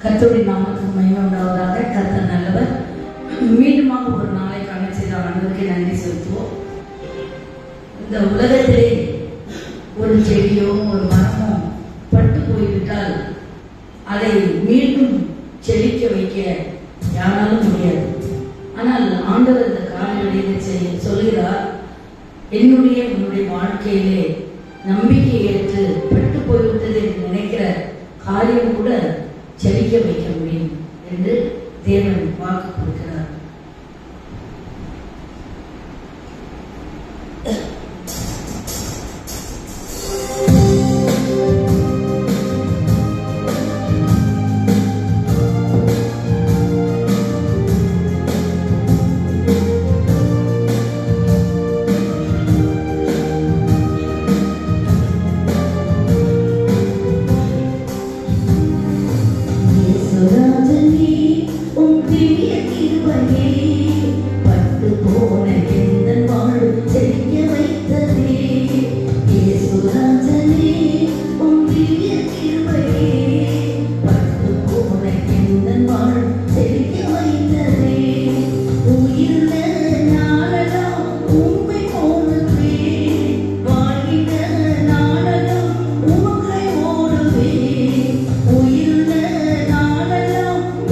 கர்த்தருடைய நாமத்துக்கு மகிமை உண்டாவதாக. கர்த்தர் நல்லவர். மீண்டுமாக ஒரு நாளை காண செய்த ஆண்டவருக்கு நன்றி செலுத்துவோம். இந்த உலகத்திலே ஒரு செடியோ ஒரு மரமோ பட்டு போய்விட்டால் அதை மீண்டும் செழிக்க வைக்க யாராலும் முடியாது. ஆனால் ஆண்டவர் இந்த காரியங்களை சொல்கிறார், உன்னுடைய வாழ்க்கையிலே நம்பிக்கை ஏற்று பட்டு போய்விட்டது என்று நினைக்கிற காரியம் கூட செழிக்க வைக்க முடியும் என்று தேவன் வாக்கு கொடுக்கிறார்.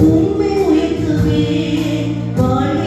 உம்மை உயர்த்துவே வாழ்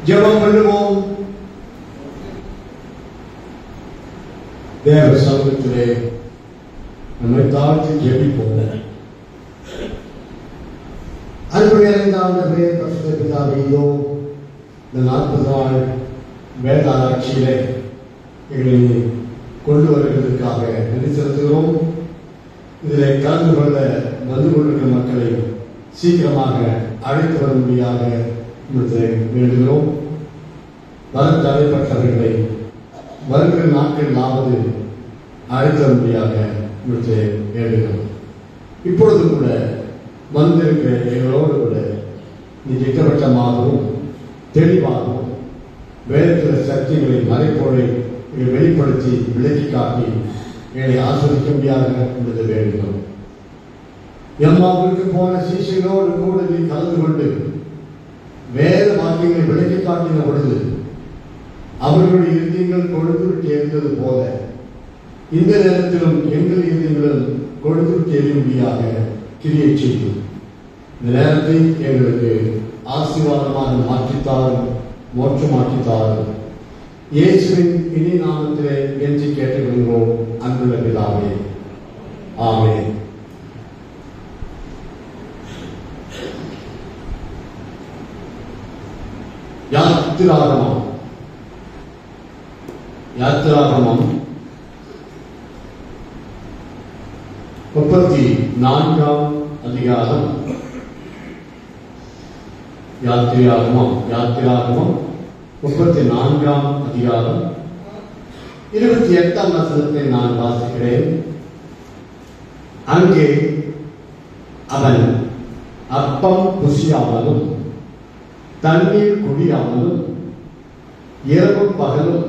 ஜெபம் பண்ணுவோம். தேவ சமூகத்திலே நம்மை தாழ்த்தி ஜெபிப்போம். அன்புடைய ஆண்டவரே, பரிசுத்த பிதாவே, இதோ இந்த 40 நாள் வேத ஆராய்ச்சியிலே எங்களை கொண்டு வருவதற்காக நன்றி செலுத்துகிறோம். இதில் கலந்து கொள்ள வந்து கொண்டிருக்கிற மக்களை சீக்கிரமாக அழைத்து வரும்படியாக வேண்டுகிறோம். வர தடைப்பட்டவர்களை வருகிற நாட்களிலாவது அழைத்து வரும்படியாக வேண்டுகிறோம். இப்பொழுது கூட வந்திருக்கிற எங்களோடு கூட நீ திட்டவட்டமாகவும் தெளிவாகவும் வேதத்தில் சக்திகளை மறைப்போரை வெளிப்படுத்தி விலக்கி காட்டி எங்களை ஆஸ்வதிக்க முடியாத வேண்டுகிறோம். எம்மாவுக்கு போன சீசைகளோடு கூட நீ கலந்து கொண்டு வேத வாக்கியங்களை விலக்கி காட்டின பொழுது அவர்களுடைய இறுதியங்கள் கொழுந்து விட்டு எரிந்தது போல இந்த நேரத்திலும் எங்கள் இறுதியங்களும் கொழுந்து விட்டு எரியும்படியாக கிரியை செய்யும். இந்த நேரத்தை எங்களுக்கு ஆசீர்வாதமாக மாற்றித்தாரும், மோட்சமாக்கித்தாரும். இயேசுவின் இனி நாமத்திலே கெஞ்சி கேட்டுக்கொள்கிறோம் அன்புள்ள பிதாவே, ஆமென். யாத்திராகமம் 34ஆம் அதிகாரம். யாத்திராகமம் 34ஆம் அதிகாரம் 28ஆம் வசனத்தை நான் வாசிக்கிறேன். அங்கே அவன் அப்பம் புசியாமலும் தண்ணீர் குடியாமலும் இரவும் பகலும்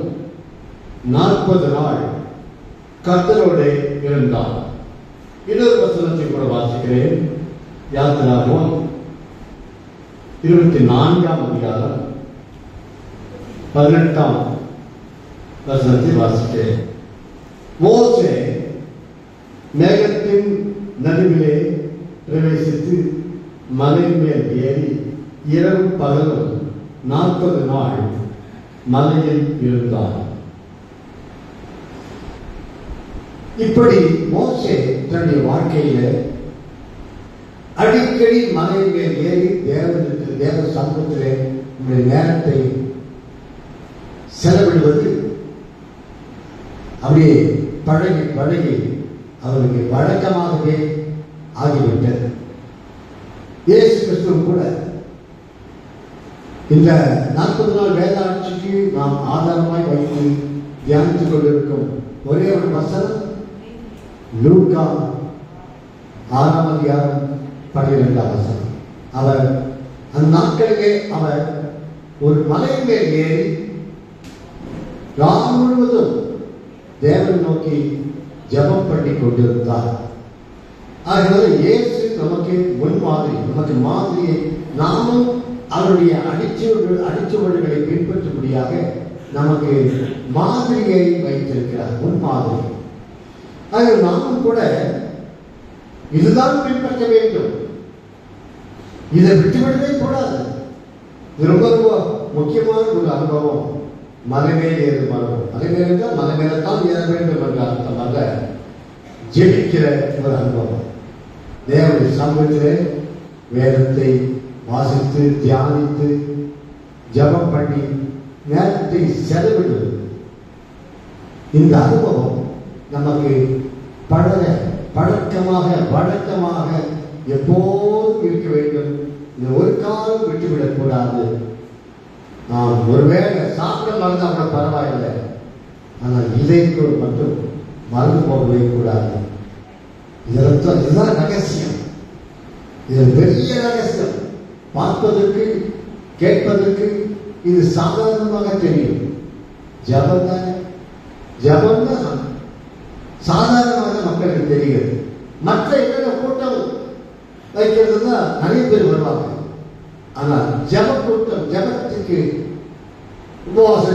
40 நாள் கர்த்தரோடு இருந்தான். இன்னொரு வசனத்தை கூட வாசிக்கிறேன். யாத்திராகமம் 24ஆம் அதிகாரம் 18ஆம் வசனத்தை வாசிக்கிறேன். மோசே மேகத்தின் நடுவிலே பிரவேசித்து மலையின் மேல் ஏறி இரவு பகலும் 40 நாள் மலையில் இருந்தார். இப்படி மோசே தன்னுடைய வாழ்க்கையில அடிக்கடி மலையின் மேல் ஏறி தேவ சமூகத்திலே நேரத்தை செலவிடுவது அப்படியே பழகி பழகி அவருக்கு வழக்கமாகவே ஆகிவிட்டது. இயேசு கிறிஸ்துவும் கூட இந்த 40 நாள் வேதாட்சிக்கு நாம் ஆதாரமாய் வைத்து தியானித்துக் கொண்டிருக்கும் ஒரே ஒரு வசனம் லூக்கா 6ஆம் அதிகாரம் 12ஆம் வசனம். அவர் அந்த நாட்களிலே அவர் ஒரு மலையின் மேல் ஏறி ராம் முழுவதும் தேவன் நோக்கி ஜெபம் பண்ணி கொண்டிருந்தார். ஆகவே இயேசு நமக்கு முன்மாதிரி, நமக்கு மாதிரியை நாமும் அவருடைய அடிச்சுவடுகளை பின்பற்றும்படியாக நமக்கு மாதிரியை வைத்திருக்கிறார், முன்மாதிரி. ஆக நாமும் கூட இதுதான் பின்பற்ற வேண்டும், இதை விட்டுவிடவே கூடாது. இது ரொம்ப ரொம்ப முக்கியமான ஒரு அனுபவம். மலை மேல் ஏறும் அனுபவம். மலை மேல் இருந்தால் மலை மேலத்தான் ஏற வேண்டும் என்ற அர்த்தம் அல்ல, ஜெபிக்கிற ஒரு அனுபவம். தேவனுடைய சமூகத்திலே வேதத்தை வாசித்து தியானித்து ஜெபம் பண்ணி நேரத்தை செலவிடுவது, இந்த அனுபவம் நமக்கு பழக்கமாக வழக்கமாக எப்போதும் இருக்க வேண்டும். இந்த ஒரு காலம் விட்டுவிடக் கூடாது. நாம் ஒருவேளை சாப்பிட மறந்தா கூட பரவாயில்லை, ஆனால் இதைக்கு மட்டும் மறந்து போகவே கூடாது. இதுதான் ரகசியம். இது பெரிய ரகசியம். பார்ப்பதற்கு கேட்பதற்கு இது சாதாரணமாக தெரியும். ஜபம் தான் சாதாரணமாக மக்களுக்கு தெரிகிறது. மற்ற என்னென்ன கூட்டம் வைக்கிறது தான் நிறைய பேர் வருவாங்க. ஆனால் ஜப கூட்டம், ஜபத்துக்கு உபவாச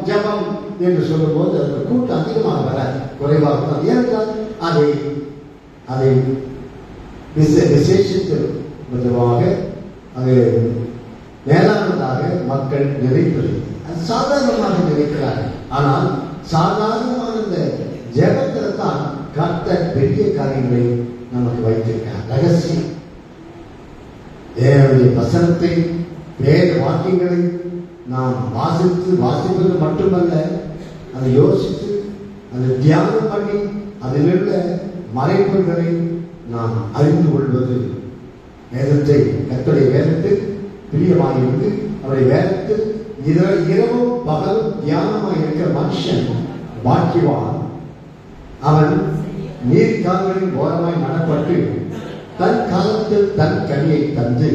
ஜபம் என்று சொல்லும் போது அந்த கூட்டம் அதிகமாக வர குறைவாக தான். ஏனென்றால் அதை விசேஷித்து விதமாக அது மேலானதாக மக்கள் நினைப்பது. அது சாதாரணமாக நினைக்கிறார்கள். ஆனால் சாதாரணமான இந்த ஜெபத்தில் தான் கர்த்தர் பெரிய காரியங்களை நமக்கு வைத்திருக்கிறார். ரகசியம் தேவனுடைய வசனத்தை, வேத வாக்கியங்களை நாம் வாசிப்பது மட்டுமல்ல, அதை யோசித்து அதை தியானம் பண்ணி அதில் உள்ள மறைப்பொருள்களை நாம் அறிந்து கொள்வது. வேதத்தை, கர்த்தருடைய வேதத்தில் பிரியமாயிருந்து அவருடைய வேதத்தில் இரவும் பகலும் தியானமாக இருக்கிற மனுஷன் பாக்கியவான். அவன் நீர்க்கால்களின் ஓரமாய் நடப்பட்டு தன் காலத்தில் தன் கனியை தந்து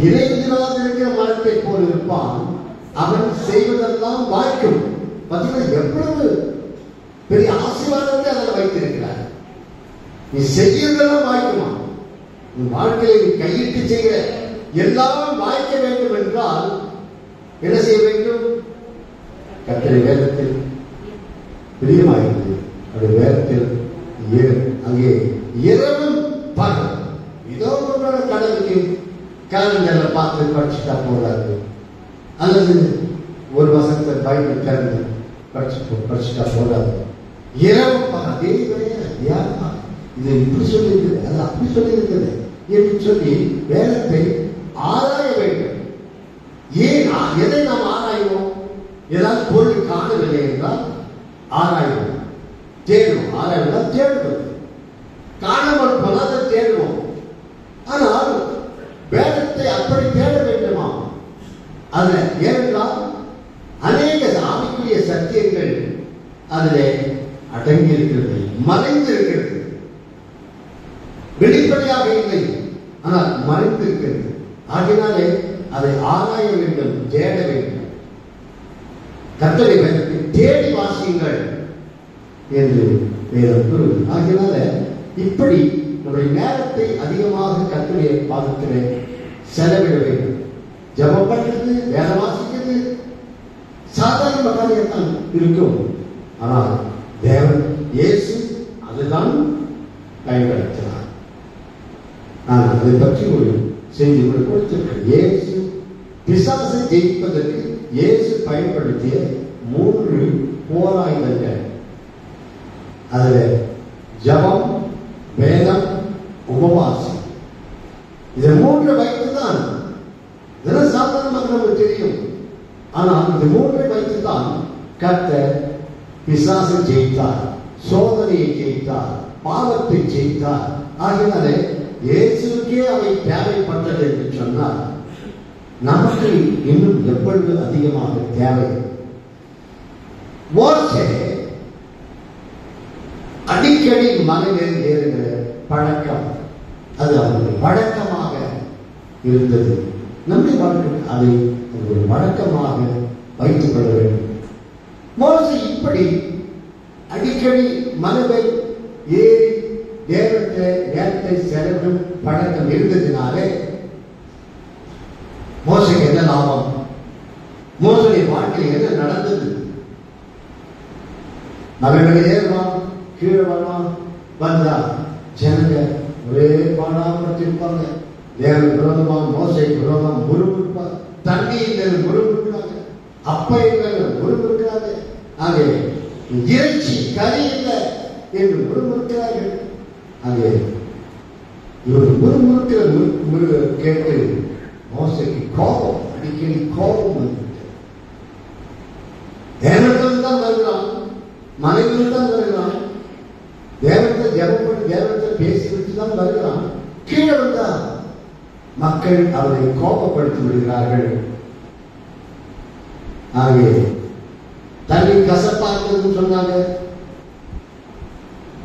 இறைவனாக இருக்கிற மரத்தை போல் இருப்பான். அவன் செய்வதெல்லாம் வாய்க்கும். பார்த்தீங்கன்னா எவ்வளவு பெரிய ஆசீர்வாதத்தை அதில் வைத்திருக்கிறார். நீ செய்யறதெல்லாம் வாய்க்குமா? உன் வாழ்க்கையை நீ கையிட்டு செய்கிற எல்லாம் வாய்க்க வேண்டும் என்றால் என்ன செய்ய வேண்டும்? கர்த்தருடைய வேதத்தில் பிரியமாயிருந்து அவருடைய வேதத்தில் அங்கே இரவும் பகல் ஏதோ ஒன்றோட கடவுளுக்கு கேலண்டர்ல பார்த்து படிச்சுட்டா போதாது, அல்லது ஒரு வசனத்தை பைபிள் திறந்து படிச்சுட்டா போதாது. இரவு பகல் அதே வேலை இது இப்படி சொல்லி இருக்குது, அது அப்படி சொல்லி இருக்குது என்று சொல்லி வேதத்தை ஆராய வேண்டும். ஏன் எதை நாம் ஆராய்வோம்? ஏதாவது பொருள் காணவில்லை என்றால் ஆராய்வோம், தேடுவோம். ஆராய்வதால் தேடுவோம், காணாமல் போனால் தேடுவோம். ஆனால் வேதத்தை அப்படி தேட வேண்டுமா? அதுல ஏனென்றால் அநேக ஆவிக்குரிய சத்தியங்கள் அதிலே அடங்கி இருக்கிறது, மறைந்து இருக்கிறது. வெளிப்படையாக இல்லை, ஆனால் மறைந்து இருக்கிறது. ஆகினாலே அதை ஆராய வேண்டும், தேட வேண்டும். கர்த்தருடைய வேதத்தை தேடி வாசியுங்கள் என்று வேதம் கூறுவது. ஆகினால இப்படி நம்முடைய நேரத்தை அதிகமாக கர்த்தருடைய பாதத்திலே செலவிட வேண்டும். ஜெபம் பண்றது, வேதம் வாசிக்கிறது சாதாரண காரியத்தான் இருக்கும். ஆனால் தேவன் இயேசு அதுதான் பயன்படுத்தினார். நான் அதை பற்றி ஒரு செய்தி கொடுத்திருக்கிறேன். இயேசு பிசாசை ஜெயிப்பதற்கு இயேசு பயன்படுத்திய 3 போராயுதங்கள். அதுல ஜபம், வேதம், உபவாசம். இதை 3 வைத்துதான், இதெல்லாம் சாதாரணமாக நமக்கு தெரியும். ஆனால் இந்த 3 வைத்துதான் கர்த்தர் பிசாசை ஜெயித்தார், சோதனையை ஜெயித்தார், பாவத்தை ஜெயித்தார். ஆகினாலே இயேசுக்கே அவை தேவைப்பட்டது என்று சொன்னால் நமக்கு இன்னும் எப்பொழுது அதிகமாக தேவை. மோசே அடிக்கடி மலையில் ஏறுகிற பழக்கம், அது அவருடைய வழக்கமாக இருந்தது. நம்முடைய வாழ்க்கை அதை ஒரு வழக்கமாக வைத்துக் கொள்ள வேண்டும். மோசே இப்படி அடிக்கடி மலையில் ஏறி நேரத்தை செலவிடும் பழக்கம் இருந்ததினாலே மோசைக்கு என்ன லாபம்? மோசைய வாழ்க்கையில் என்ன நடந்தது? மலைகளை ஏறுவான், கீழே வருவான், வந்தா ஜனங்க ஒரே பாடாமட்டிருப்பாங்க. தேவன் விரோதமாக, மோசை விரோதம் முறுமுறுப்பாங்க. தண்ணியில் முறுமுறுக்கிறாங்க, அப்பையில் முறுமுறுக்கிறாங்க. அங்கே இறைச்சி கறி இல்லை என்று முறுமுறுக்கிறார்கள். அங்கே இவர் முறுமுறுக்கிற கேட்டு மோசைக்கு கோபம், அடிக்கடி கோபம் வந்துவிட்டது. தேவனத்தில் தான் வருகிறான், மனைவியில் தான் வருகிறான், தேவனத்தை ஜெபம் பண்ணி தேவனத்தை பேசிவிட்டு தான் வருகிறான். கீழே வந்தா மக்கள் அவரை கோபப்படுத்தி விடுகிறார்கள். ஆகவே தண்ணி கசப்பா இருந்ததுன்னு சொன்னாங்க,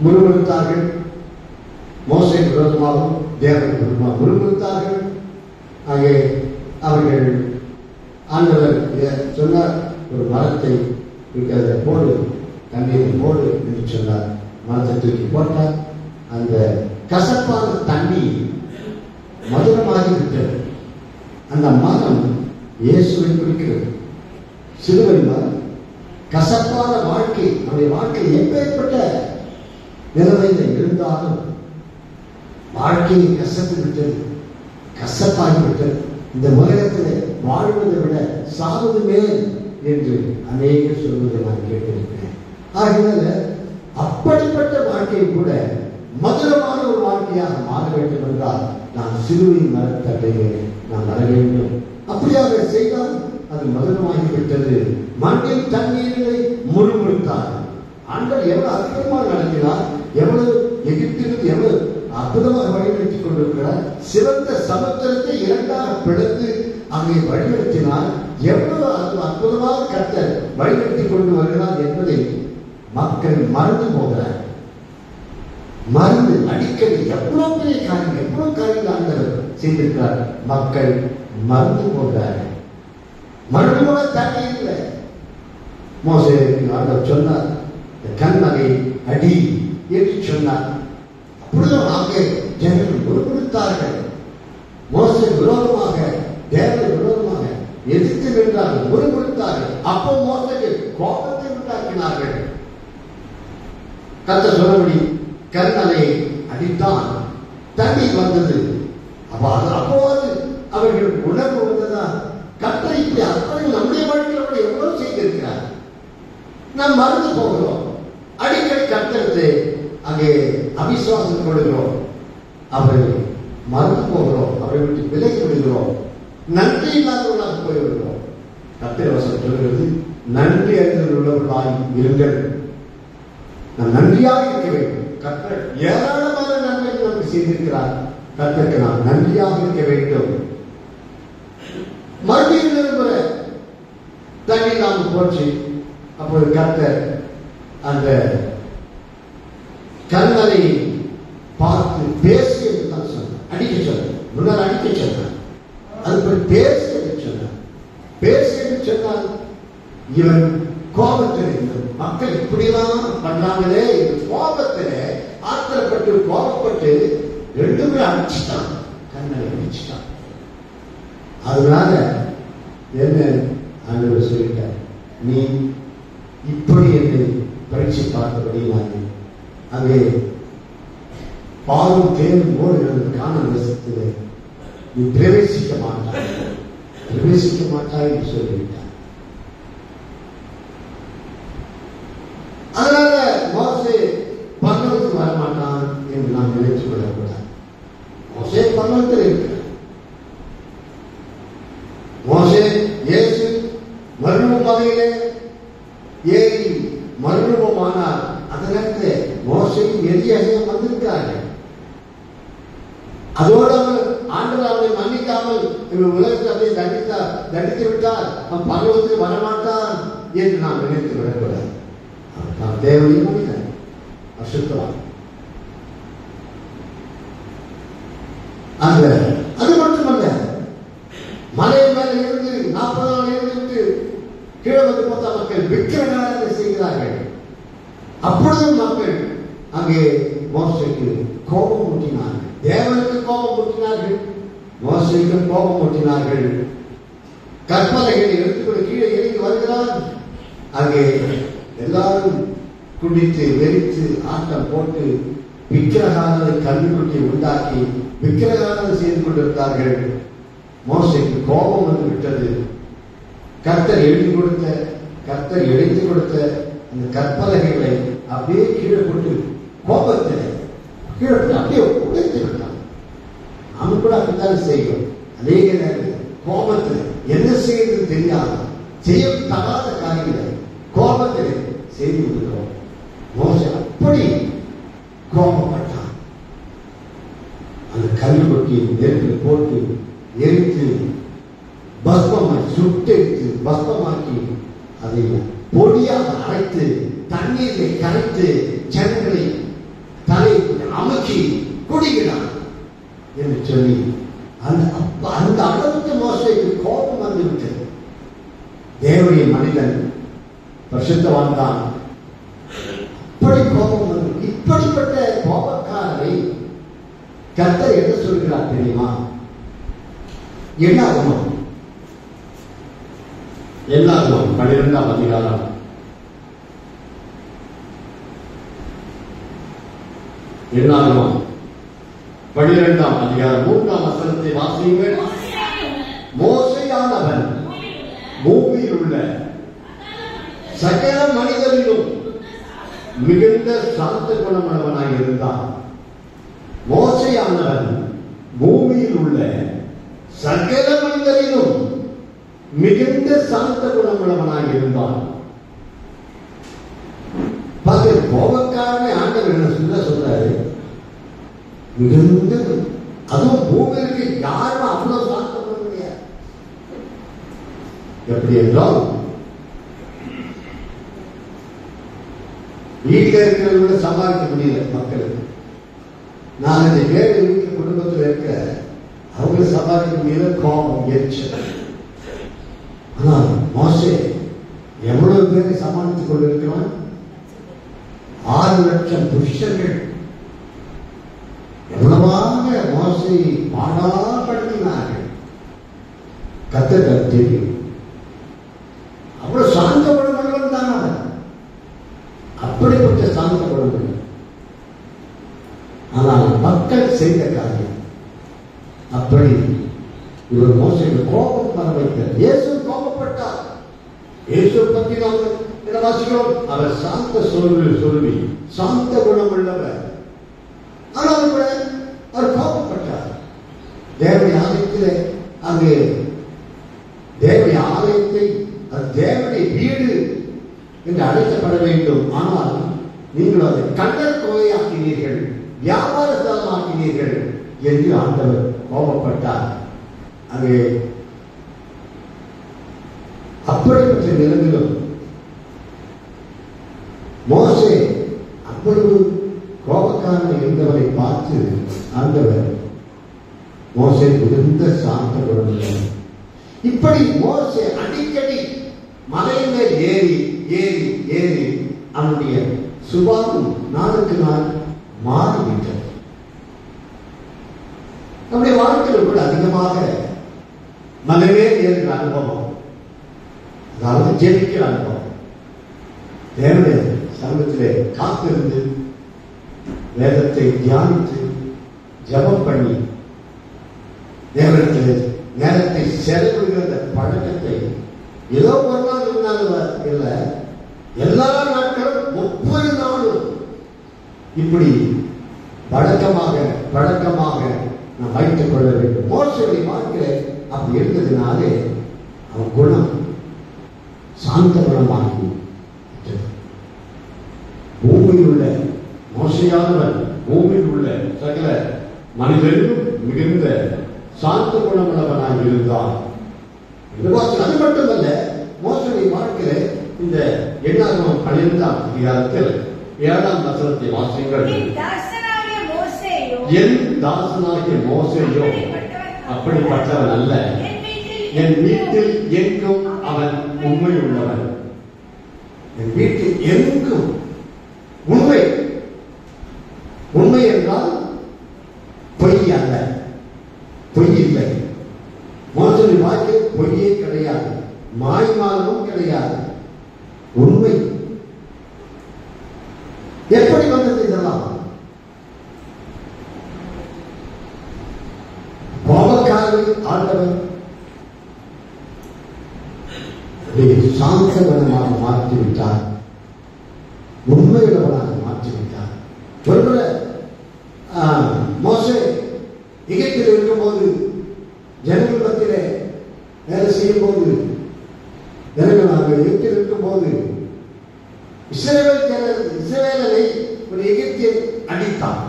முறுமுறுத்தார்கள். மோசை விரோதமாகவும் தேவன் விரோதமாக முறுமுறுத்தார்கள். ஆகவே அவர்கள் ஆண்டவர் சொன்னார், ஒரு மரத்தை இருக்கிறத போடு, தண்ணீரை போடு என்று சொன்னார். மரத்தை தூக்கி போட்டார். அந்த கசப்பான தண்ணி மதுரமாகி விட்டது. அந்த மரம் இயேசுவை குறிக்கிறது. சிலுவை மரம். கசப்பான வாழ்க்கை, நம்முடைய வாழ்க்கை எப்பேற்பட்ட நிலைமையில் இருந்தாலும் வாழ்க்கையை கசப்பு விட்டது, கசப்பாகி விட்டது. இந்த உலகத்தில் வாழ்வதை விட சாவது மேல் என்று அநேகர் சொல்வதை நான் கேட்டிருக்கிறேன். ஆகினால அப்படிப்பட்ட வாழ்க்கையை கூட மதுரமான ஒரு வாழ்க்கையாக மாற வேண்டும் என்றால் நான் சிலுவையின் மரத்தடையை நான் வர வேண்டும். அப்படியாக செய்தால் அது மதுரமாகிவிட்டது. மண்ணின் தண்ணீரை முறுமுறுத்தார். ஆண்டவர் எவ்வளவு அற்புதமாக நடத்தினார், எவ்வளவு எகிப்திலிருந்து எவ்வளவு அற்புதமாக வழிநடத்திக் கொண்டிருக்கிறார். சிறந்த சமுத்திரத்தை இரண்டாக பிளந்து அங்கே வழிநடத்தினார். எவ்வளவு அற்புதமாக கர்த்தர் வழிநடத்தி கொண்டு வருகிறார் என்பதை மக்கள் மறந்து போகிறார். மறந்து அடிக்கடி எவ்வளவு பெரிய காரியம், எவ்வளவு காரியங்கள் ஆண்டவர் செய்திருக்கிறார். மக்கள் மறந்து போகிறார்கள். மறந்து போன தண்ணி இல்லை. மோசேக்கு ஆண்டவர் சொன்னார், கண்மலை அடி என்று சொன்னார். அப்பொழுதும் அங்கே ஜனங்கள் முறுமுறுத்தார்கள். மோசே விரோதமாக, தேவனை விரோதமாக எதிர்த்து நின்றார்கள், முறுமுறுத்தார்கள். அப்போ மோசேக்கு கோபத்தை உண்டாக்கினார்கள். கர்த்தர் சொன்னபடி கண்மலையை அடித்தான், தண்ணீர் வந்தது. அப்போது அவர்கள் உணர்வு வந்ததா, கர்த்தர் இப்படி அற்புதங்கள் நம்முடைய வாழ்க்கையில் எவ்வளவு செய்திருக்கிறார். நாம் மறந்து போகிறோம். அடிக்கடி கர்த்தருக்கு அங்கே அவிசுவாசம் கொடுக்கிறோம். அவர்கள் மறந்து போகிறோம். அவரை விட்டு விலகி விடுகிறோம். நன்றி இல்லாதவர்களாக போய்விடுகிறோம். கர்த்தர் வசனம் சொல்கிறது, நன்றி அறிதல் உள்ளவர்களாய் இருங்கள். நாம் நன்றியாக இருக்க வேண்டும். கர்த்தர் ஏராளமான நன்மை நமக்கு செய்திருக்கிறார். கர்த்தருக்கு நாம் நன்றியாக இருக்க வேண்டும். மறுபடியும் நிறுவன தண்ணி நாம் போச்சு. அப்போது கர்த்தர் அந்த கண்மலை பார்த்து பேசு என்று தான் சொன்னார். அடிக்க சொன்னார். முன்னர் அடிக்க சொன்னார். அது பேசு என்று சொன்னார். பேசு என்று சொன்னால் இவன் கோபத்தில் இந்த மக்கள் இப்படிலாம் பண்ணாங்களே, கோபத்திலே ஆத்திரப்பட்டு கோபப்பட்டு ரெண்டுமே அடிச்சுட்டான். கண்மலை அடிச்சுட்டான். அதனால என்ன ஆண்டவர் சொல்லிட்டார், நீ இப்படி என்னை பரீட்சை பார்த்தபடி நான் அங்கே பாலும் தேனும் ஓடுகிறது காணல் தேசத்திலே நீ பிரவேசிக்க மாட்டாய், பிரவேசிக்க மாட்டாய் என்று சொல்லிவிட்டார். அதனால மோசே பர்வதத்துக்கு வரமாட்டான் என்று நாம் நினைத்துக் கொள்ளக்கூடாது. மோசே பர்வதத்தில் இருக்கிறார். மோசே இயேசு மறுரூப வகையிலே ஏறி மறுரூபமானார். அந்த நேரத்தில் மோசையும் எலியாவும் வந்திருக்கிறார்கள். அதோடு அவர் ஆண்டவர் அவரை மன்னிக்காமல் உலகத்தை தண்டித்து விட்டார், அவன் பர்வதத்துக்கு வரமாட்டான் என்று நாம் நினைத்து விடக்கூடாது. நாம் தேவனையும் மனிதன் அசுத்தவான். அந்த அது மட்டுமல்ல, மலை மேல இருந்து 40 நாள் இருந்து கீழே வந்து பார்த்தா மக்கள் விக்கிரகங்களை செய்கிறார்கள். அப்பொழுதும் மக்கள் அங்கே மோசேக்கு கோபம் ஊட்டினார்கள். தேவனுக்கு கோபம் ஊட்டினார்கள், மோசேக்கு கோபம் ஊட்டினார்கள். கற்பனைகளை எடுத்துக்கொண்டு கீழே இறங்கி வருகிறார். அங்கே எல்லாரும் குடித்து வெறித்து ஆட்டம் போட்டு விக்கிரகாரத்தை கல்விக்குட்டி உண்டாக்கி விக்கிரகாரத்தை செய்து கொண்டிருந்தார்கள். மோசேக்கு கோபம் வந்து விட்டது. கர்த்தர் எழுதி கொடுத்த, கர்த்தர் எழுதி கொடுத்த அந்த கற்பலகைகளை அப்படியே கீழே போட்டு கோபத்தில் கீழே போட்டு அப்படியே உடைத்து விட்டான். அவன் கூட அப்படித்தான் செய்யும். அநேக நேரம் கோபத்தில் என்ன செய்யறது தெரியாது, செய்யப்படாத காரியங்களை கோபத்தில் செய்து விடுகிறோம். மோசே அப்படி கோபப்பட்டான். அந்த கல்லுக்குட்டியை நெருப்பில் போட்டு எரித்து பஸ்மமாக்கி சுட்டெடுத்து பஸ்மமாக்கி அதை பொடியாக அரைத்து தண்ணீரை கரைத்து ஜனங்களை தலை அமுக்கி குடிக்கிறான் என்று சொல்லி அந்த அளவுக்கு மோசேக்கு கோபம் வந்து விட்டது. தேவனுடைய மனிதன் பரிசுத்தவான் தான். அப்படி கோபம் வந்து இப்படிப்பட்ட கோபக்காரரை கர்த்தர் என்ன சொல்கிறார் தெரியுமா? என்னாகும் 12ஆம் அதிகாரம் 12ஆம் அதிகாரம் 3ஆம் வசனத்தை வாசியுங்கள். மோசையானவன் பூமியில் உள்ள சகல மனிதரிலும் மிகுந்த சாந்த குணமுள்ளவனாய் இருந்தான். மோசையானவன் பூமியில் உள்ள சகல மனிதரிலும் மிகுந்த சாந்த குணமுள்ளவனாய் இருந்தான். கோபக்காரனை ஆண்டவர் என்ன சொல்றாரு? மிகுந்த, அதுவும் பூமிக்கு யாரும் அவ்வளவு சாந்த குணம் கிடையாது. எப்படி என்றால் வீட்டில் இருக்கிறவங்க சமாளிக்க முடியல மக்களுக்கு. 4-5 பேர் வீட்டு குடும்பத்தில் இருக்க அவங்களை சமாளிக்க முடியல. கோபம், எரிச்சல். ஆனால் மோசே எவ்வளவு பேரை சமாளித்துக் கொண்டிருக்கிறான்? 6 லட்சம் புருஷர்கள் எவ்வளவாக மோசை பாடாப்படுத்தினார்கள். கர்த்தருக்கு தெரியும். அவ்வளவு சாந்த குணமுள்ளவன் தான் அவன். அப்படிப்பட்ட சாந்த குணமுள்ளவன். ஆனால் மக்கள் செய்த காரியம் அப்படி இவர் மோசைக்கு கோபம் வர வைத்தார். இயேசு கோபப்பட்டார். இயேசு பற்றி நாம் வாசிக்கிறோம். அவர் சாந்த சொல்லி சாந்த குணம் உள்ளவர். ஆனால் அவர் கோபப்பட்டார். தேவனுடைய ஆலயத்திலே அங்கே தேவனுடைய ஆலயத்தை தேவனுடைய வீடு என்று அழைக்கப்பட வேண்டும். ஆனால் நீங்கள் அதை கண்டல் கோவையாக்கினீர்கள், வியாபார ஸ்தலமாக்கினீர்கள் என்று ஆண்டவர் கோபப்பட்டார். அங்கே அப்படிப்பட்ட நிலைமையிலும் மோசே அவ்வளவு கோபக்காரனை இருந்தவரை பார்த்து ஆண்டவர் மோசே மிகுந்த சாந்த குணமுள்ளவன். இப்படி மோசே அடிக்கடி மலையின் மேல் ஏறி ஏறி ஏறி அவனுடைய சுபாவம் நாளுக்கு நாள் மாறிவிட்டது. நம்முடைய வாழ்க்கையில் கூட அதிகமாக மலையே ஏறுகிற அனுபவம், அதாவது ஜெபிக்கிற அனுபவம், தேவனுடைய சமூகத்திலே காத்திருந்து வேதத்தை தியானித்து ஜெபம் பண்ணி தேவனிடத்திலே நேரத்தை செலவிடுகிற பழக்கத்தை ஏதோ ஒரு நாள் இருந்தாலும் இல்லை, எல்லா நாட்களும் ஒவ்வொரு நாளும் இப்படி பழக்கமாக நாம் வைத்துக் கொள்ள வேண்டும். மோசேயுடைய வாழ்க்கையில அப்படி இருந்ததுனாலே அவன் குணம் சாந்த குணமாகி பூமியில் உள்ள மோசையானவன் பூமியில் உள்ள சகல மனிதர்களும் மிகுந்த சாந்த குணமுள்ளவனாக இருந்தான். அது மட்டுமல்ல, மோசேயுடைய வாழ்க்கையில இந்த 12ஆம் அதிகாரத்தில் 7ஆம் வசனத்தை வாசியுங்கள். என் தாசனாகிய மோசேயோ அப்படிப்பட்டவன் அல்ல, என் வீட்டில் எங்கும் அவன் உண்மை உள்ளவன். என் வீட்டில் எங்கும் உண்மை. உண்மை என்றால் பொய் அல்ல, பொய் இல்லை. மோசடி வாழ்க்கை பொய்யே கிடையாது, மாய்மாலமும் கிடையாது, உண்மை. எப்படி வந்தது இதெல்லாம்? கோபக்காரர்கள் ஆண்டவர் சாந்தகரமாக மாற்றிவிட்டார், உண்மையுள்ளவனாக மாற்றிவிட்டார். ஒருமுறை மோசே எகிப்தில் இருக்கும்போது ஜனங்கள் மத்தியிலே வேலை செய்யும் போது, ஜனங்கள் எகிப்தில் இருக்கும்போது இஸ்ரவேலனை ஒரு எகிப்தியன் அடித்தான்.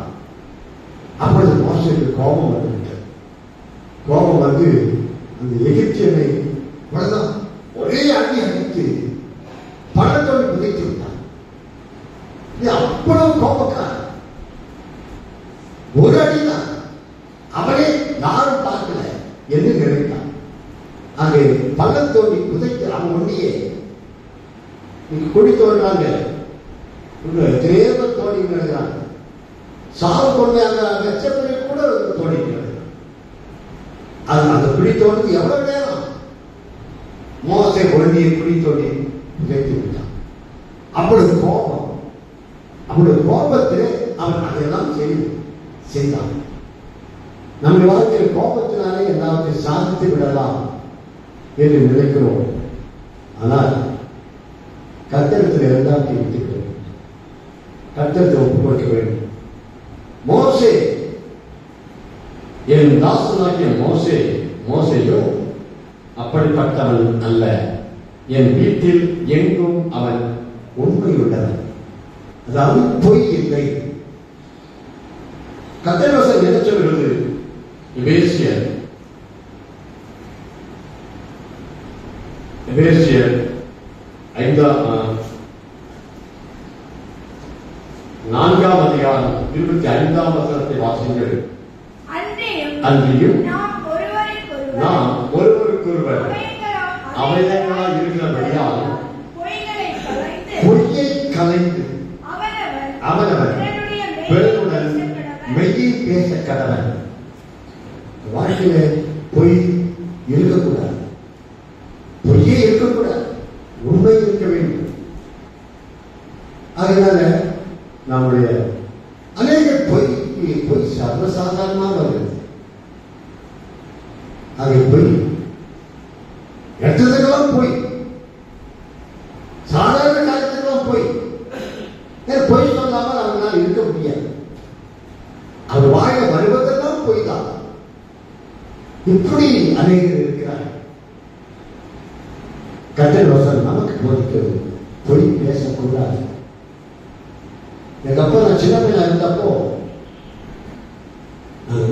அப்பொழுது மோசேக்கு கோபம் வந்துவிட்டது. கோபம் வந்து அந்த எகிப்தியனை ஒரே அடி அடித்து பணத்தோடு புதைத்து விட்டான். அவ்வளவு கோபக்காரன். ஒரு அடிதான், அவனே யாரும் பார்க்கல என்று நினைத்தான். அங்கே பள்ளத்தோடி புதைத்து அவன் ஒன்றியே குடி தோன்றாங்க, தேவ தோண்டி நடக்கிறாங்க, சாவு கொண்டாங்க, கூட தோண்டிக்கிறாங்க. அது அந்த குடி தோன்றது எவ்வளவு நேரம்? மோசே ஒன்றியை குடி தோண்டி புதைத்து விட்டான். அப்பொழுது கோபம், அப்பொழுது கோபத்தில் அவன் அதையெல்லாம் செய்தான். நம்ம வாழ்க்கையில் கோபத்தினாலே எல்லாத்தையும் சாதித்து விடலாம் என்று நினைக்கிறோம். ஆனால் கர்த்தரிடத்தில் எல்லாத்தையும் விட்டுக்கிறோம். கர்த்தரிடத்தில் ஒப்பு கொடுக்க வேண்டும். மோசே, என் தாசனாகிய மோசேயோ அப்படிப்பட்டவன் அல்ல. என் வீட்டில் எங்கும் அவன் உண்மையுள்ளவன், அதாவது பொய் இல்லை. கர்த்தர் வசனம் என்ன சொல்கிறது? எபேசியர் 4ஆம் அதிகாரம் 25ஆம் வசனத்தை வாசிங்கள். அன்றியும் நாம் ஒருவருக்கொருவர் அவயங்களாய் இருக்கிறபடியால் பொய்யை கலைந்து அவனவன் பிறருடன் மெய்யை பேச கடவன். வாழ்க்கையில பொய் இருக்கக்கூடாது, பொய்யே இருக்கக்கூடாது, உண்மை இருக்க வேண்டும். அதனால நம்முடைய அநேக பொய் சர்வசாதாரணமாக வருகிறது. அது பொய், எடுத்ததுக்கெல்லாம் பொய், சாதாரண காலத்துக்கெல்லாம் பொய். பொய் சொல்லாமல் அவனால் இருக்க முடியாது. அவர் வாழ வருவதெல்லாம் பொய் தான். இப்படி அநேகர் இருக்கிறார். கர்த்தர் வசனம் நமக்கு போதிக்கிறது, பொய் பேசக்கூடாது. எங்க அப்பா நான் சின்ன பையனா இருந்தப்போ,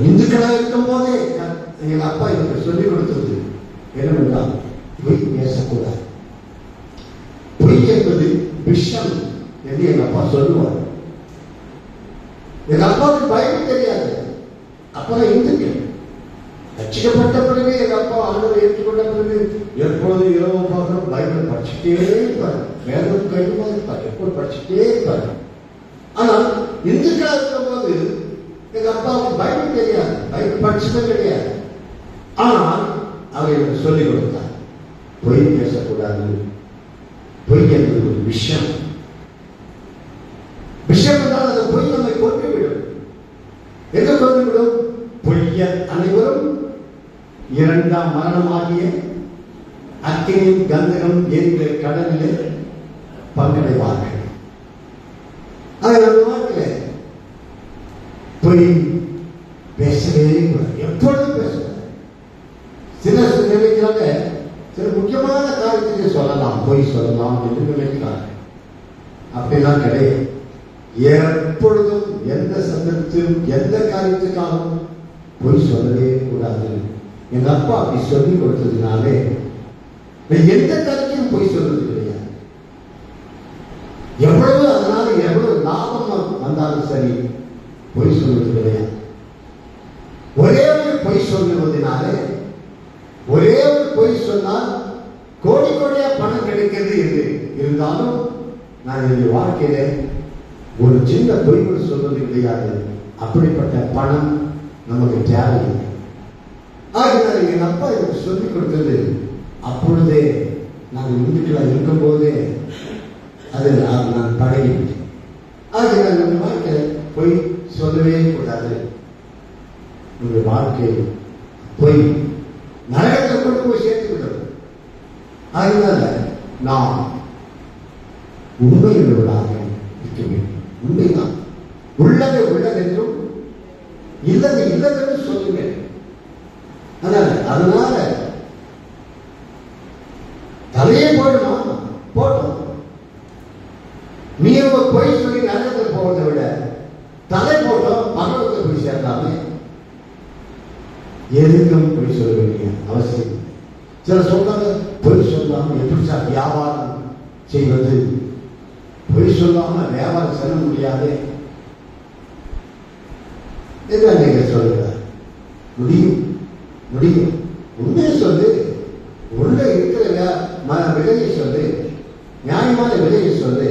இந்துக்களாக இருக்கும் போதே எங்க அப்பா எனக்கு சொல்லிக் கொடுத்தது என்னவென்றால் பொய் பேசக்கூடாது. பொய் என்பது விஷம் என்று எங்க அப்பா சொல்லுவார். எங்க அப்பாவுக்கு பயம் தெரியாது. அப்பதான் இந்துக்கள் ரட்சிக்கப்பட்ட பிறகு எங்க அப்பா ஆண்டவரை ஏற்றுக்கொண்ட பிறகு எப்போது இரவு பார்க்கணும் பைபிள் படிச்சுட்டே இருப்பார், வேதம் கையுமா இருப்பார், எப்போது படிச்சுட்டே இருப்பார். ஆனால் இந்துக்களா இருக்கும் போது எங்க அப்பாவுக்கு பைபிள் தெரியாது, பைபிள் படிச்சதும் கிடையாது. ஆனால் அவர் எனக்கு சொல்லிக் கொடுத்தார், பொய் பேசக்கூடாது. பொய் என்பது ஒரு விஷம். விஷம் என்றால் அந்த பொய் நம்மை கொன்றுவிடும். எங்க கொன்றுவிடும்? பொய்யர் அனைவரும் 2ஆம் மரணமாகிய அக்கினியும் கந்தகம் எரிகிற கடலிலே பங்கடைவார்கள். பொய் பேசவே கூடாது, எப்பொழுதும் பேசக்கூடாது. சிலர் நினைக்கிறாங்க, சில முக்கியமான காரியத்தை சொல்லலாம், பொய் சொல்லலாம் என்று நினைக்கிறாங்க. அப்படிலாம் கிடையாது. எப்பொழுதும் எந்த சந்தர்ப்பத்திலும் எந்த காரியத்துக்காகவும் பொய் சொல்லவே கூடாது. எங்க அப்பா அப்படி சொல்லி கொடுத்ததுனாலே எந்த காரியத்தையும் பொய் சொல்றது கிடையாது. எவ்வளவு அதனால எவ்வளவு லாபம் வந்தாலும் சரி பொய் சொல்வது கிடையாது. ஒரே ஒரு பொய் சொல்லுவதனாலே, ஒரே ஒரு பொய் சொன்னால் கோடி கோடியா பணம் கிடைக்கிறது என்று இருந்தாலும் நான் என்னுடைய வாழ்க்கையில ஒரு சின்ன பொய் கூட சொல்வது கிடையாது. அப்படிப்பட்ட பணம் நமக்கு தேவையில்லை. ஆகினால என் அப்பா எனக்கு சொல்லிக் கொடுத்தது அப்பொழுதே நான் இந்துக்களா இருக்கும் போதே அதில் நான் பழகிவிட்டேன். ஆகினால உங்கள் வாழ்க்கையில பொய் சொல்லவே கூடாது. உங்கள் வாழ்க்கை பொய் நரகத்தை கொண்டு போய் சேர்த்து விடுறது. அதனால நாம் உண்மையுள்ளவர்களாக இருக்க வேண்டும். உண்மைதான், உள்ளதை உள்ளதென்றும் இல்லது இல்லதென்று சொல்லுங்கள். அதனால தலையே போடுமா போட்டோம். நீ ஒரு பொய் சொல்லி நரகத்தில் போவதை விட தலை போட்டோம் பகவத்தில் போய் சேர்ந்தாமே. எதுக்கும் பொய் சொல்ல வேண்டிய அவசியம். சில சொல்றாங்க, பொய் சொல்லாம எப்படி சார் வியாபாரம் செய்வது? பொய் சொல்லாம வியாபாரம் செய்ய முடியாது என்று நீங்க சொல்லுகிறார். முடியும் முடியும். உண்மையை சொல்லு, உள்ள இருக்கிற விலையை சொல்லு, நியாயமான விலையை சொல்லு.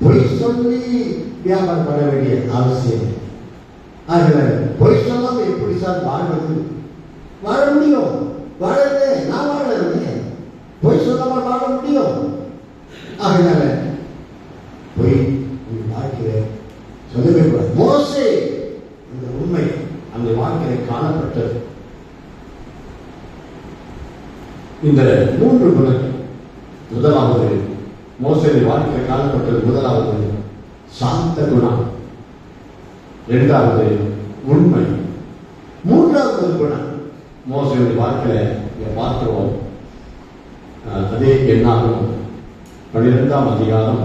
பொய் சொல்லி வியாபாரம் பண்ண வேண்டிய அவசியம். பொய் சொல்லாம எப்படி சார் வாழ்வது? வாழ முடியும். வாழவே நான் வாழறேன். பொய் சொல்லாம வாழ முடியும். ஆகையால பொய் வாழ்க்கையில சொல்லவே கூடாது. மோசே அந்த உண்மை அந்த வாழ்க்கையை இந்த 3 குணங்கள், முதலாவது மோசேயின் வாழ்க்கையில் காணப்பட்டது முதலாவது சாந்த குணம், இரண்டாவது உண்மை, மூன்றாவது குணம் மோசேயின் வாழ்க்கையில பார்க்கிறோம். அதே எண்ணாகும் 12ஆம் அதிகாரம்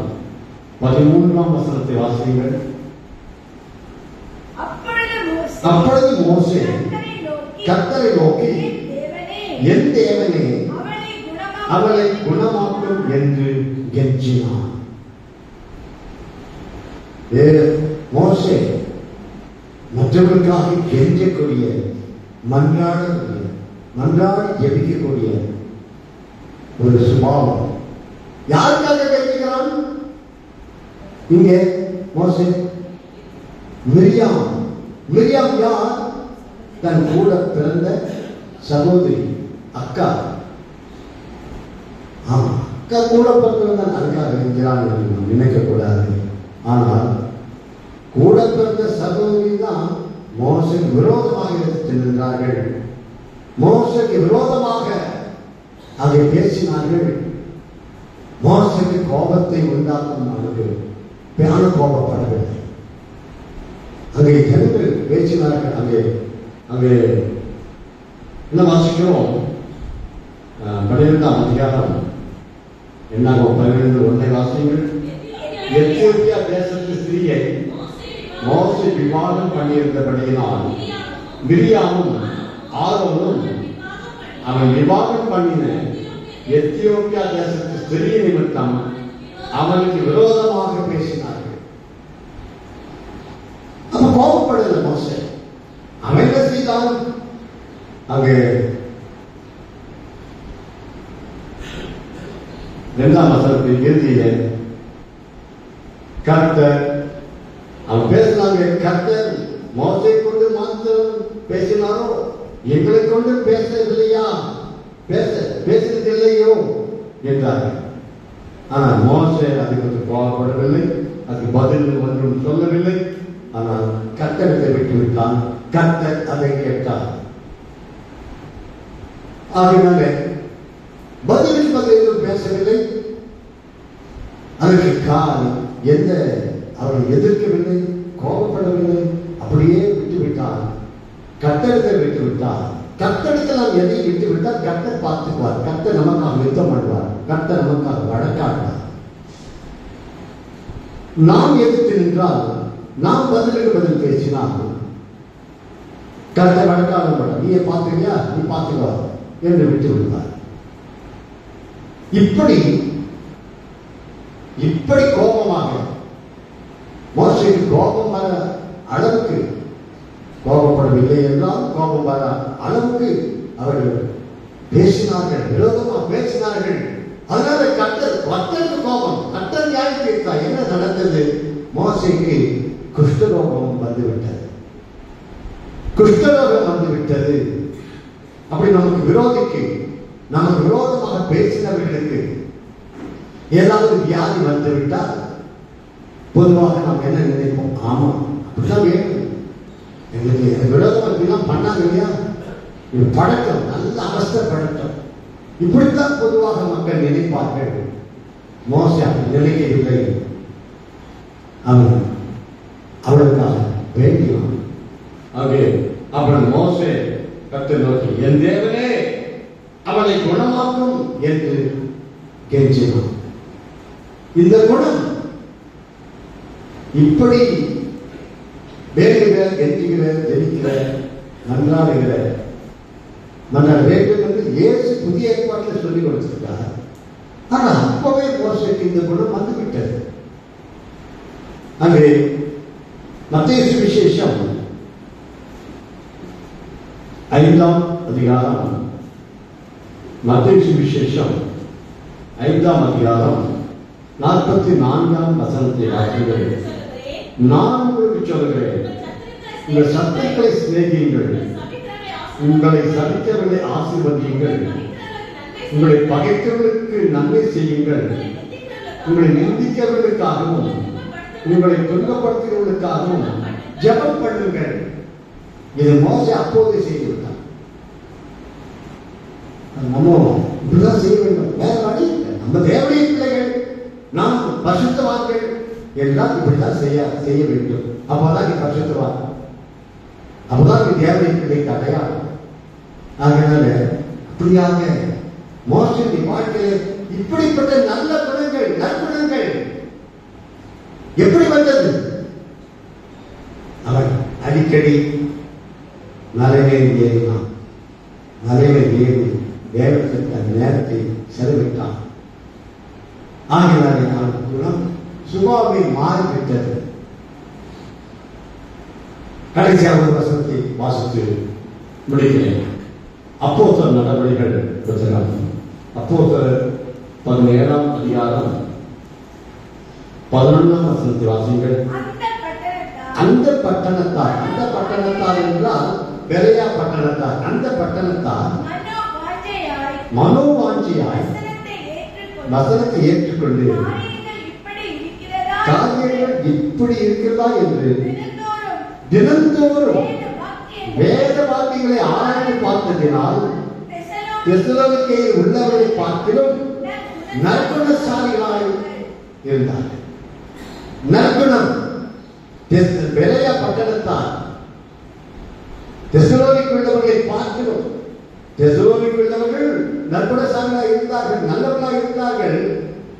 13ஆம் வசனத்தை வாசியுங்கள். அப்பொழுது மோசே கர்த்தரை நோக்கி, என் தேவனே அவளை குணமாக்கும் என்று கெஞ்சினான். மோசே மற்றவர்களுக்காக கெஞ்சக்கூடிய, மன்றாடி ஜெபிக்கக்கூடிய ஒரு சுபாவம். யாருக்காக கெஞ்சுகிறான் இங்கே மோசே? மிரியாம் யார்? தன் கூட பிறந்த சகோதரி, அக்கா. ஆமா, அக்கா கூட பிறந்தவன் அதுக்காக கெஞ்சுகிறான் என்று நாம் நினைக்கக்கூடாது. ஆனால் கூட பிறந்த சகோதரி தான் மோசேக்கு விரோதமாக எடுத்து நின்றார்கள். மோசேக்கு விரோதமாக அதை பேசினார்கள். மோசேக்கு கோபத்தை உண்டாக்கும் அவர்கள் பிராண கோபப்படவில்லை. அங்கே ஜனங்கள் பேசினார்கள். அங்கே என்ன வாசிக்கிறோம்? 12ஆம் அதிகாரம் என்னாகும் 12:1 வாசிங்கள். எத்தியோப்பியா தேசத்து ஸ்திரீயை மோசே விவாதம் பண்ணியிருந்தபடியினால் மிரியாமும் ஆரோனும் அவன் விவாதம் பண்ணின எத்தியோப்பியா தேசத்து ஸ்திரீ நிமித்தம் அவனுக்கு விரோதமாக பேசினார்கள். அப்ப கோபப்படல மோசே. அவன் என்ன செய்தான்? அங்கே 2ஆம் வசனத்தின் இறுதியிலே கர்த்தர், அவன் பேசினாங்க, கர்த்தர் மோசை கொண்டு மாத்திரம் பேசினாரோ, எங்களை கொண்டு பேசவில்லையா, பேசுறதில்லையோ என்றார்கள். ஆனால் மோசே அதுக்கு கோபப்படவில்லை, அதுக்கு பதில் ஒன்றும் சொல்லவில்லை. ஆனால் கர்த்தரை விட்டு விட்டான். கர்த்தர் அதை கேட்டார். ஆகினால பதிலுக்கு பதில் பேசவில்லை. அதற்கு காரணம் எந்த அவரை எதிர்க்கவில்லை, கோபப்படவில்லை, அப்படியே விட்டுவிட்டார். கர்த்தரத்தை விட்டு விட்டார். கர்த்தரிடத்தில் நாம் எதை விட்டு விட்டால் கர்த்தர் பார்த்துக்குவார். கர்த்தர் நமக்காக யுத்தம் பண்ணுவார். கர்த்தர் நமக்காக வழக்காடுவார். நாம் எதிர்த்து நின்றால், நாம் பதிலுக்கு பதில் பேசினால் கர்த்தர் வழக்காட மாட்டார். நீ பார்த்துக்கியா, நீ பார்த்துக்கோ என்று விட்டு விடுவார். இப்படி கோபமாக மோசேக்கு கோபம் வர அளவுக்கு, கோபப்படவில்லை என்றால் கோபம் வர அளவுக்கு அவர்கள் பேசினார்கள், விரோதமாக பேசினார்கள். அதனால கர்த்தருக்கு கோபம். கர்த்தர் யாருக்கு கேட்டார்? என்ன நடந்தது? மோசேக்கு குஷ்டரோகம் வந்துவிட்டது. குஷ்டரோகம் வந்துவிட்டது. அப்படி நமக்கு விரோதமாக பேசினவர்களுக்கு ஏதாவது வியாதி வந்துவிட்டால் பொதுவாக நாம் என்ன நினைப்போம்? ஆமா, அப்படிதான் வேணும், எங்களுக்கு விரோதம் இப்படிலாம் பண்ணாங்க இல்லையா, இது பழக்கம், நல்ல அவஸ்தை பழக்கம், இப்படித்தான் பொதுவாக மக்கள் நினைப்பார்கள். மோசே அப்படி நினைக்கவில்லை. அவன் அவளுக்காக வேண்டினான். அப்புறம் மோசே கர்த்தரை நோக்கி, என் தேவனே அவளை குணமாக்கும் என்று கெஞ்சினான். இந்த குணம் இப்படி வேண்டுகிற, கெஞ்சுகிற, ஜெபிக்கிற, நன்றாடுகிற, மன்றாட வேண்டும் என்று இயேசு புதிய ஏற்பாட்டில் சொல்லிக் கொடுத்திருக்கார். ஆனால் அப்பவே மோசேக்கு இந்த குணம் வந்துவிட்டது. அங்கே மத்தேயு சுவிசேஷம் 5ஆம் அதிகாரம், மத்தேயு சுவிசேஷம் 5ஆம் அதிகாரம் 44ஆம் வசனத்தை வாசியுங்கள். நான் உங்களுக்கு சொல்கிறேன், உங்கள் சத்துருக்களை சிநேகியுங்கள், உங்களை சபிக்கிறவர்களை ஆசீர்வதியுங்கள், உங்களை பகைத்தவர்களுக்கு நன்மை செய்யுங்கள், உங்களை நிந்திக்கிறவர்களுக்காகவும் உங்களை துன்பப்படுத்துகிறவர்களுக்காகவும் ஜெபம் பண்ணுங்கள். இது மோசே அப்போதே செய்து விட்டார். நம்ம இப்படிதான் செய்ய வேண்டும். வேற வழி இல்லை. நம்ம தேவனுடைய பிள்ளைகள், நாம் பரிசுத்தவான்கள் எல்லாம் இப்படிதான் செய்ய வேண்டும். அப்பதான் நீ பரிசுத்தவான், அப்பதான் நீ தேவனுடைய பிள்ளைக்கு அடையாளம். அதனால அப்படியாக மோசடி வாழ்க்கையில் இப்படிப்பட்ட நல்ல குணங்கள், நற்குணங்கள் எப்படி வந்தது? அவன் அடிக்கடி மலைமேல் ஏறினான். மலைமேல் ஏறி தேவனுக்கு அந்த நேரத்தை செலவிட்டான். ஆகினாலே அவன் குணம் சுபாவை மாறிவிட்டது. கடைசியாக ஒரு வசனத்தை வாசித்து முடிக்கிறேன். அப்போஸ்தலர் நடவடிக்கைகள் புத்தகம் அப்போஸ்தலர் 17ஆம் அதிகாரம் 11ஆம் வசனத்தை வாசியுங்கள். அந்த பட்டணத்தார் என்றால் பெரியா பட்டணத்தார். அந்த பட்டணத்தார் மனோவாஞ்சியாய் வசனத்தை ஏற்றுக்கொண்டு காரியங்கள் இப்படி இருக்கிறதா என்று தினந்தோறும் வேத வாக்கியங்களை ஆராய்ந்து பார்த்ததினால் தெசலோனிக்கேயில் உள்ளவர்களை பார்க்கிலும் நற்குணசாலிகளாய் இருந்தார்கள். நற்குணம் பெரிய பட்டணத்தார் தெசலோனிக்கு உள்ளவர்களை பார்க்கிறோம். தெசலோனிக்கு உள்ளவர்கள் நற்குணசாலிகளாக இருந்தார்கள், நல்லவர்களாக இருந்தார்கள்.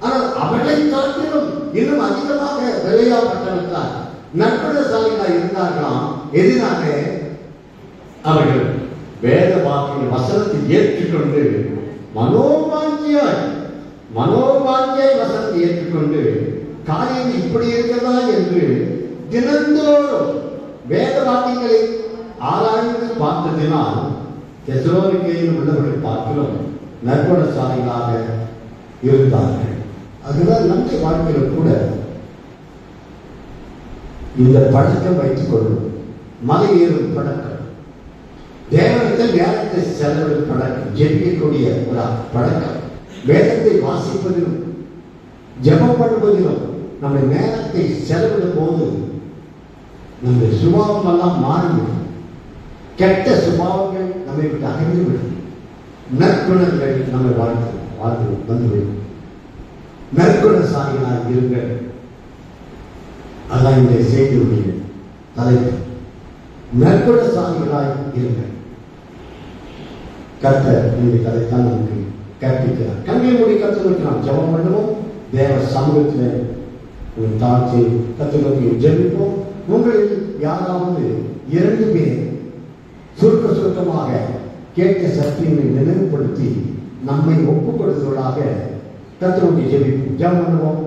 ஆனால் அவர்களை காட்டிலும் இன்னும் அதிகமாக பெரிய பட்டணத்தார் நற்குணசாலிகளாக இருந்தார்களாம். எதிராக அவர்கள் வேத வாக்கிய வசனத்தை ஏற்றுக்கொண்டு மனோவாஞ்சியாய் வசனத்தை ஏற்றுக்கொண்டு காரியம் இப்படி இருக்கிறதா என்று தினந்தோறும் வேத வாக்கியங்களை ஆராய்ந்து பார்த்ததினால் தெசலோனிக்கேயில் உள்ளவர்கள் பார்க்கிறோம் நற்குணசாலிகளாக இருந்தார்கள். அதுதான் நம்முடைய வாழ்க்கையில் கூட இந்த பழக்கம் வைத்துக் கொள்ளும். மலை ஏறும் பழக்கம், தேவனத்தில் நேரத்தை செலவிடும் பழக்கம், ஜெபிக்கக்கூடிய ஒரு பழக்கம், வேதத்தை வாசிப்பதிலும் ஜெபம் பண்ணுவதிலும் நம்முடைய நேரத்தை செலவிடும் போது நம்முடைய சுபாவம் எல்லாம் மாறிவிடும். கெட்ட சுபாவங்கள் நம்மை விட்டு அகன்றுவிடும். நற்குணங்கள் நம்மை வாழ்ந்து வந்துவிடும். நற்குணசாலிகளாக இருங்கள். அதான் இந்த செய்தியுடைய தலைப்பு. நற்குணசாலிகளாய் இருங்கள். கர்த்தர் இந்த கதைத்தான் நமக்கு கற்பிக்கிறார். கண்களை மூடி கற்றுக் நாம் ஜெபம் பண்ணுவோம். தேவ சமூகத்தில் தாழ்ச்சி கற்றுக்கொண்டு ஜெபிப்போம். உங்களில் யாராவது 2 பேர் சுருக்கமாக கேட்ட சத்தியங்களை நினைவுபடுத்தி நம்மை ஒப்புக் கொடுத்தவர்களாக கர்த்தரோடு ஜெபிப்போம். ஜெபம் பண்ணுவோம்.